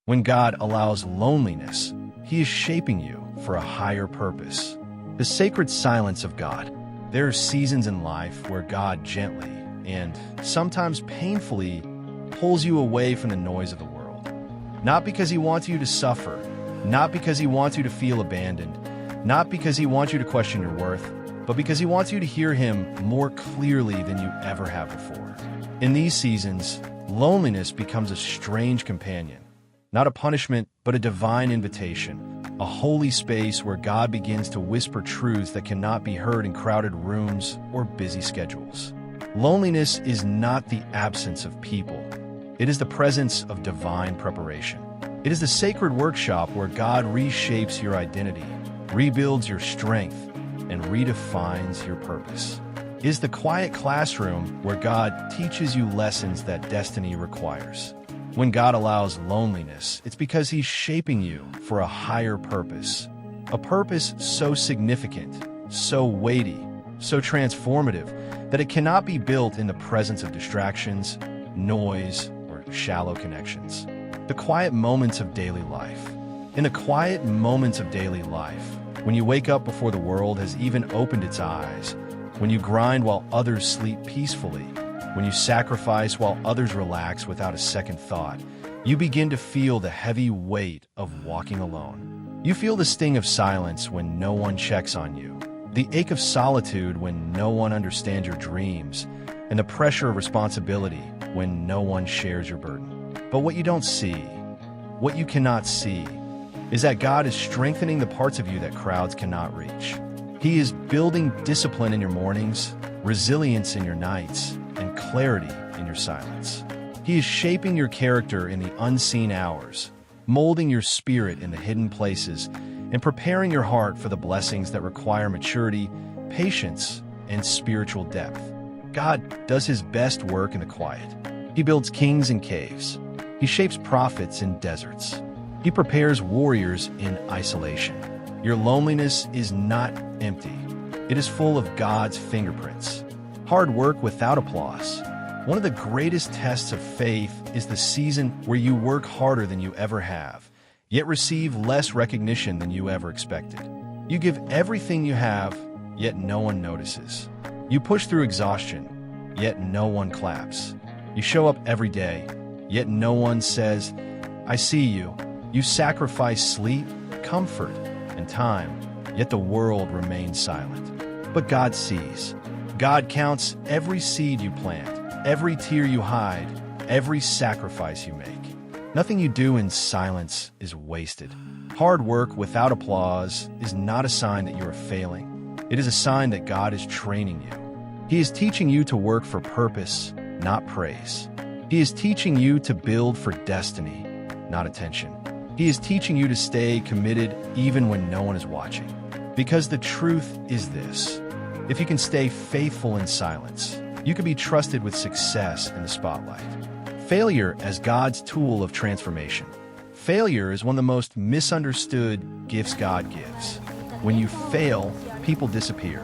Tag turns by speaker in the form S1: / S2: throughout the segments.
S1: When God allows loneliness, He is shaping you for a higher purpose. The sacred silence of God. There are seasons in life where God gently and sometimes painfully pulls you away from the noise of the world. Not because He wants you to suffer, not because He wants you to feel abandoned, not because He wants you to question your worth, but because He wants you to hear Him more clearly than you ever have before. In these seasons, loneliness becomes a strange companion. Not a punishment, but a divine invitation, a holy space where God begins to whisper truths that cannot be heard in crowded rooms or busy schedules. Loneliness is not the absence of people. It is the presence of divine preparation. It is the sacred workshop where God reshapes your identity, rebuilds your strength, and redefines your purpose. It is the quiet classroom where God teaches you lessons that destiny requires. When God allows loneliness, it's because He's shaping you for a higher purpose. A purpose so significant, so weighty, so transformative, that it cannot be built in the presence of distractions, noise, or shallow connections. The quiet moments of daily life. In the quiet moments of daily life, when you wake up before the world has even opened its eyes, when you grind while others sleep peacefully, when you sacrifice while others relax without a second thought, you begin to feel the heavy weight of walking alone. You feel the sting of silence when no one checks on you, the ache of solitude when no one understands your dreams, and the pressure of responsibility when no one shares your burden. But what you don't see, what you cannot see, is that God is strengthening the parts of you that crowds cannot reach. He is building discipline in your mornings, resilience in your nights, and clarity in your silence. He is shaping your character in the unseen hours, molding your spirit in the hidden places, and preparing your heart for the blessings that require maturity, patience, and spiritual depth. God does His best work in the quiet. He builds kings in caves. He shapes prophets in deserts. He prepares warriors in isolation. Your loneliness is not empty. It is full of God's fingerprints. Hard work without applause. One of the greatest tests of faith is the season where you work harder than you ever have, yet receive less recognition than you ever expected. You give everything you have, yet no one notices. You push through exhaustion, yet no one claps. You show up every day, yet no one says, "I see you." You sacrifice sleep, comfort, and time, yet the world remains silent. But God sees. God counts every seed you plant, every tear you hide, every sacrifice you make. Nothing you do in silence is wasted. Hard work without applause is not a sign that you are failing. It is a sign that God is training you. He is teaching you to work for purpose, not praise. He is teaching you to build for destiny, not attention. He is teaching you to stay committed even when no one is watching. Because the truth is this: if you can stay faithful in silence, you can be trusted with success in the spotlight. Failure as God's tool of transformation. Failure is one of the most misunderstood gifts God gives. When you fail, people disappear.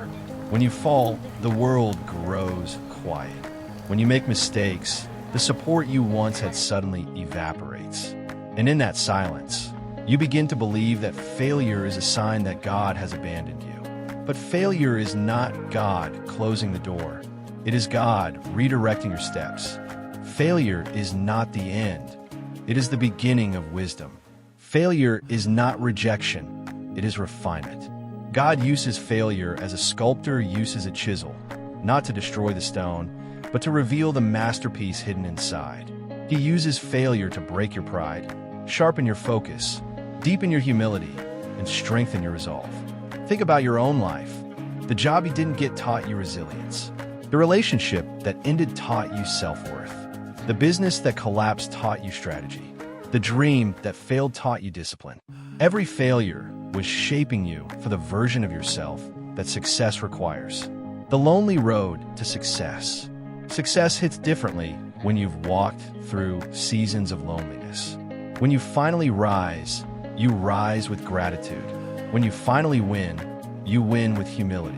S1: When you fall, the world grows quiet. When you make mistakes, the support you once had suddenly evaporates. And in that silence, you begin to believe that failure is a sign that God has abandoned you. But failure is not God closing the door. It is God redirecting your steps. Failure is not the end. It is the beginning of wisdom. Failure is not rejection. It is refinement. God uses failure as a sculptor uses a chisel, not to destroy the stone, but to reveal the masterpiece hidden inside. He uses failure to break your pride, sharpen your focus, deepen your humility, and strengthen your resolve. Think about your own life. The job you didn't get taught you resilience. The relationship that ended taught you self-worth. The business that collapsed taught you strategy. The dream that failed taught you discipline. Every failure was shaping you for the version of yourself that success requires. The lonely road to success. Success hits differently when you've walked through seasons of loneliness. When you finally rise, you rise with gratitude. When you finally win, you win with humility.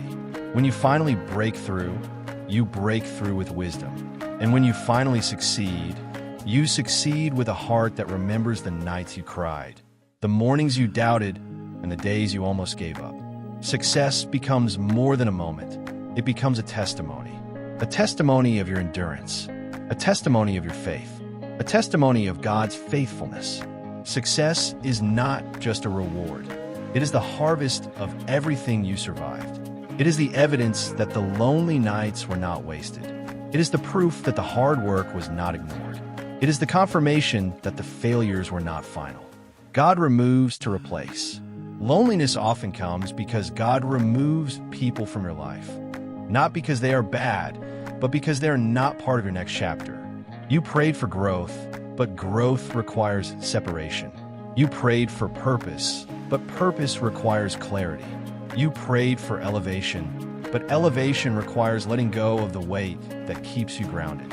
S1: When you finally break through, you break through with wisdom. And when you finally succeed, You succeed with a heart that remembers the nights you cried, the mornings you doubted, and the days you almost gave up. Success becomes more than a moment. It becomes a testimony of your endurance, a testimony of your faith, a testimony of God's faithfulness. Success is not just a reward. It is the harvest of everything you survived. It is the evidence that the lonely nights were not wasted. It is the proof that the hard work was not ignored. It is the confirmation that the failures were not final. God removes to replace. Loneliness often comes because God removes people from your life. Not because they are bad, but because they are not part of your next chapter. You prayed for growth, but growth requires separation. You prayed for purpose, but purpose requires clarity. You prayed for elevation, but elevation requires letting go of the weight that keeps you grounded.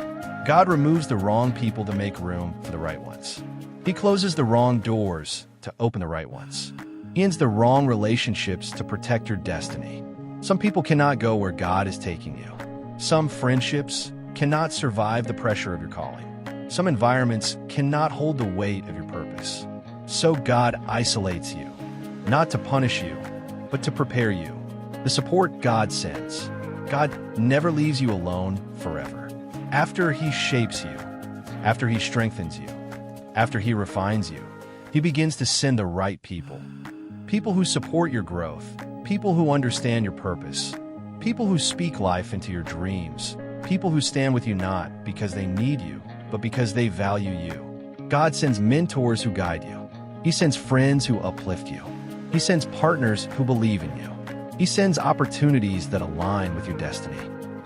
S1: God removes the wrong people to make room for the right ones. He closes the wrong doors to open the right ones. He ends the wrong relationships to protect your destiny. Some people cannot go where God is taking you. Some friendships cannot survive the pressure of your calling. Some environments cannot hold the weight of your purpose. So God isolates you, not to punish you, but to prepare you. The support God sends. God never leaves you alone forever. After He shapes you, after He strengthens you, after He refines you, He begins to send the right people. People who support your growth, people who understand your purpose, people who speak life into your dreams, people who stand with you not because they need you, but because they value you. God sends mentors who guide you. He sends friends who uplift you. He sends partners who believe in you. He sends opportunities that align with your destiny.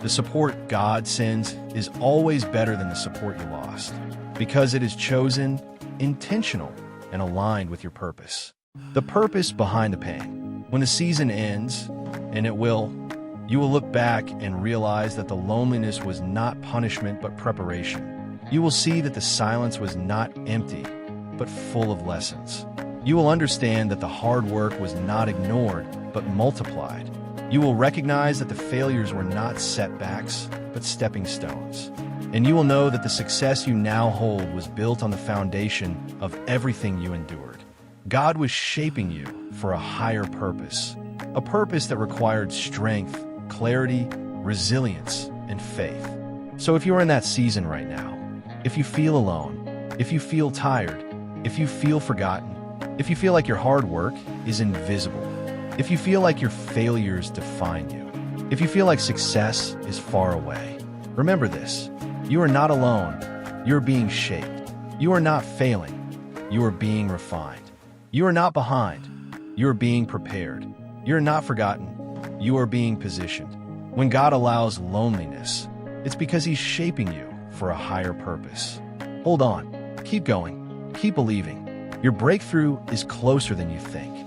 S1: The support God sends is always better than the support you lost, because it is chosen, intentional, and aligned with your purpose. The purpose behind the pain. When the season ends, and it will, you will look back and realize that the loneliness was not punishment but preparation. You will see that the silence was not empty, but full of lessons. You will understand that the hard work was not ignored, but multiplied. You will recognize that the failures were not setbacks, but stepping stones. And you will know that the success you now hold was built on the foundation of everything you endured. God was shaping you for a higher purpose, a purpose that required strength, clarity, resilience, and faith. So if you're in that season right now, if you feel alone, if you feel tired, if you feel forgotten, if you feel like your hard work is invisible, if you feel like your failures define you, if you feel like success is far away, remember this: you are not alone. You are being shaped. You are not failing. You are being refined. You are not behind. You are being prepared. You are not forgotten. You are being positioned. When God allows loneliness, it's because He's shaping you for a higher purpose. Hold on. Keep going. Keep believing. Your breakthrough is closer than you think.